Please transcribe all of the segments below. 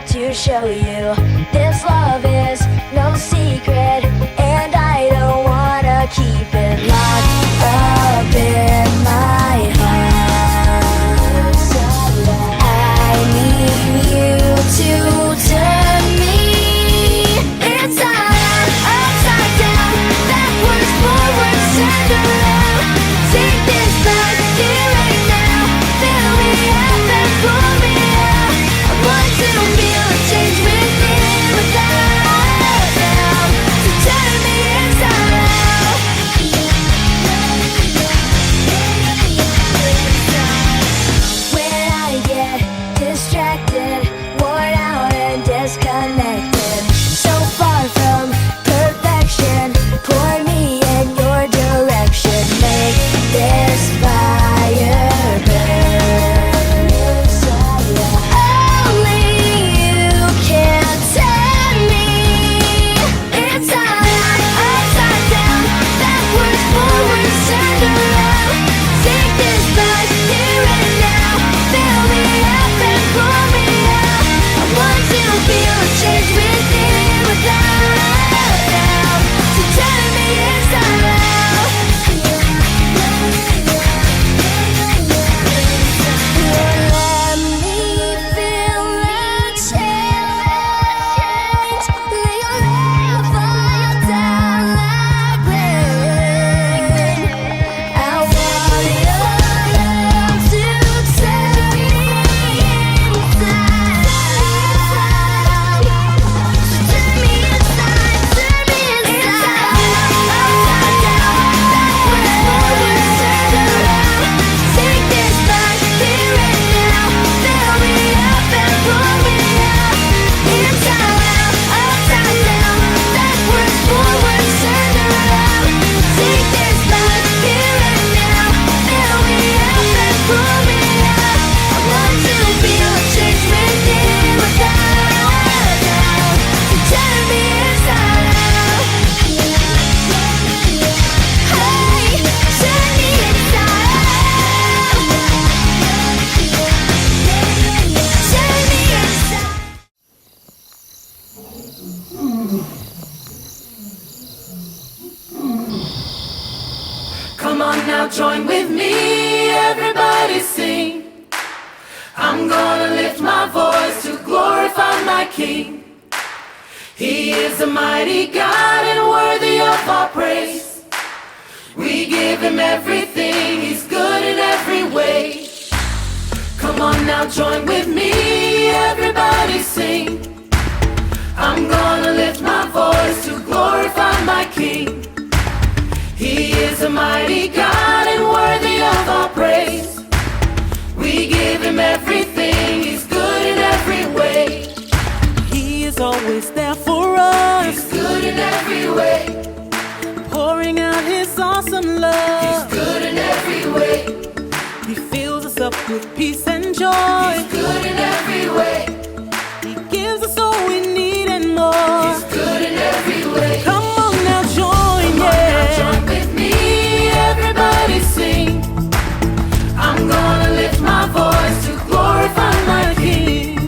like to show you this love is no secret, and I don't wanna keep it locked up in my heart. I need you to turn me inside out, upside down, backwards, forwards, turned around. Take this back here and now, fill me up and pull me out. I want to feel a change within, without now. So turn me inside out. When I get distracted, worn out and disconnected, so far from perfection, point me in your direction. Make this fire burn. Only you can turn me inside out, upside down, backwards, forwards, turned around. Take this back here and now, fill me up and pull me out. I want to feel a change within, without now. So turn me inside out. Let me feel the change. Let your love fall down like rain. I want your love to turn me inside out. Turn me inside, turn me inside. Upside down, backwards, forwards, turned around. Take this back here and now, fill me up and pull me out. Inside out, upside down, backwards, forwards, turned around. Take this back here and now, fill me up and pull me out. I want to feel a change within, without now. So turn me inside out. Hey, turn me inside out. Turn me inside. Come on now, join with me, everybody sing. I'm gonna lift my voice to glorify my King. He is a mighty God and worthy of our praise. We give him everything, he's good in every way. Come on now, join with me, everybody sing. I'm gonna lift my voice to glorify my King. He is a mighty God and worthy of our praise. We give him everything, he's good in every way. He is always there for us. He's good in every way. Pouring out his awesome love. He's good in every way. He fills us up with peace and joy. He's good in every way. He gives us all we need and more. He's good in every way. Come on now, join, Come on yeah. now, join with me, everybody sing. I'm gonna lift my voice to glorify my King.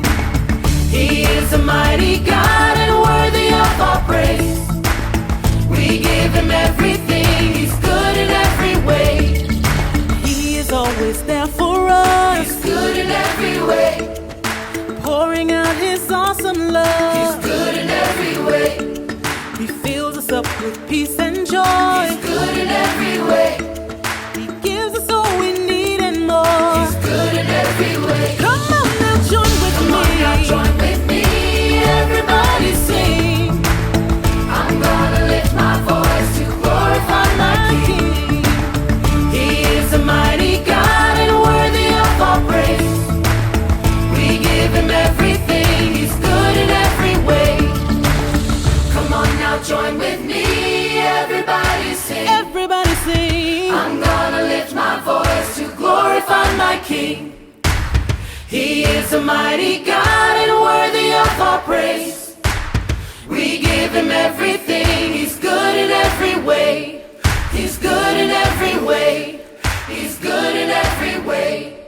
He is a mighty God and worthy of our praise. We give him everything, he's good in every way. He is always there for us. He's good in every way. Pouring out his awesome love. He's good in every way. He fills us up with peace and joy. He's good in every way. He gives us all we need and more. He's good in every way. Come on now, join with Come me. on now, join with me, everybody sing. I'm gonna lift my voice to glorify my King. He is a mighty God and worthy of our praise. We give him everything, he's good in every way. Come on now, join with me, everybody sing. Everybody sing. I'm gonna lift my voice to glorify my King. He is a mighty God and worthy of our praise. We give him everything, he's good in every way. He's good in every way. He's good in every way.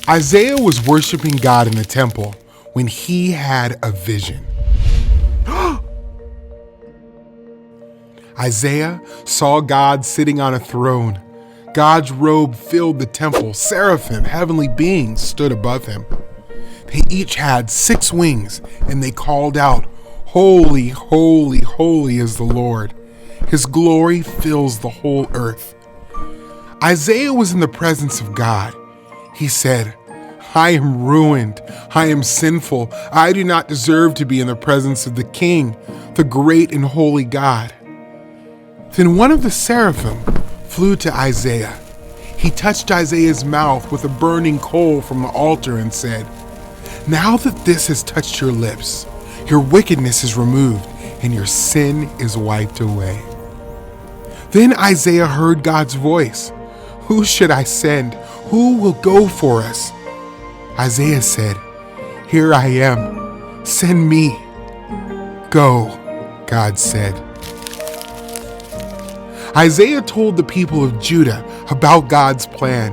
Isaiah was worshiping God in the temple when he had a vision. Isaiah saw God sitting on a throne. God's robe filled the temple. Seraphim, heavenly beings, stood above him. They each had 6 wings, and they called out, "Holy, holy, holy is the Lord. His glory fills the whole earth." Isaiah was in the presence of God. He said, "I am ruined. I am sinful. I do not deserve to be in the presence of the King, the great and holy God." Then one of the seraphim flew to Isaiah. He touched Isaiah's mouth with a burning coal from the altar and said, "Now that this has touched your lips, your wickedness is removed and your sin is wiped away." Then Isaiah heard God's voice. "Who should I send? Who will go for us?" Isaiah said, "Here I am. Send me." "Go," God said. Isaiah told the people of Judah about God's plan.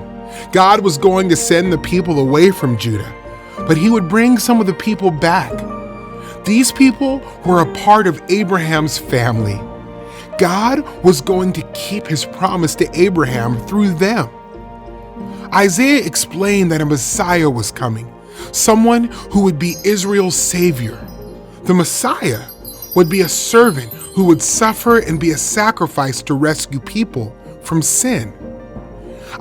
God was going to send the people away from Judah, but he would bring some of the people back. These people were a part of Abraham's family. God was going to keep his promise to Abraham through them. Isaiah explained that a Messiah was coming, someone who would be Israel's savior. The Messiah would be a servant who would suffer and be a sacrifice to rescue people from sin.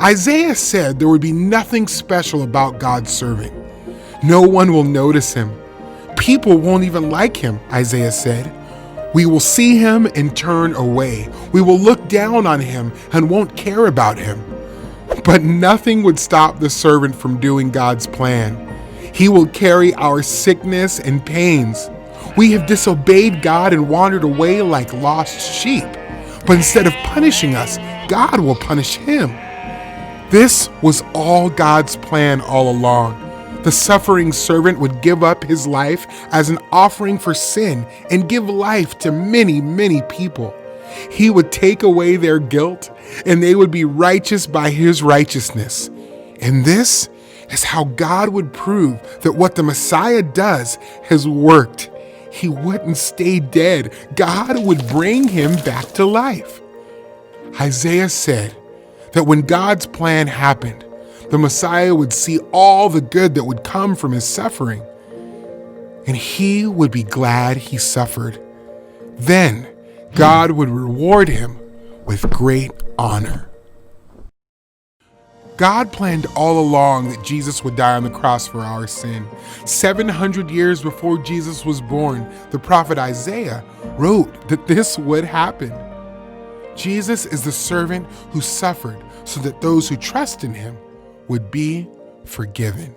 Isaiah said there would be nothing special about God's servant. No one will notice him. People won't even like him, Isaiah said. We will see him and turn away. We will look down on him and won't care about him. But nothing would stop the servant from doing God's plan. He will carry our sickness and pains. We have disobeyed God and wandered away like lost sheep. But instead of punishing us, God will punish him. This was all God's plan all along. The suffering servant would give up his life as an offering for sin and give life to many, many people. He would take away their guilt, and they would be righteous by his righteousness. And this is how God would prove that what the Messiah does has worked. He wouldn't stay dead. God would bring him back to life. Isaiah said that when God's plan happened, the Messiah would see all the good that would come from his suffering, and he would be glad he suffered. Then God would reward him with great honor. God planned all along that Jesus would die on the cross for our sin. 700 years before Jesus was born, the prophet Isaiah wrote that this would happen. Jesus is the servant who suffered so that those who trust in him would be forgiven.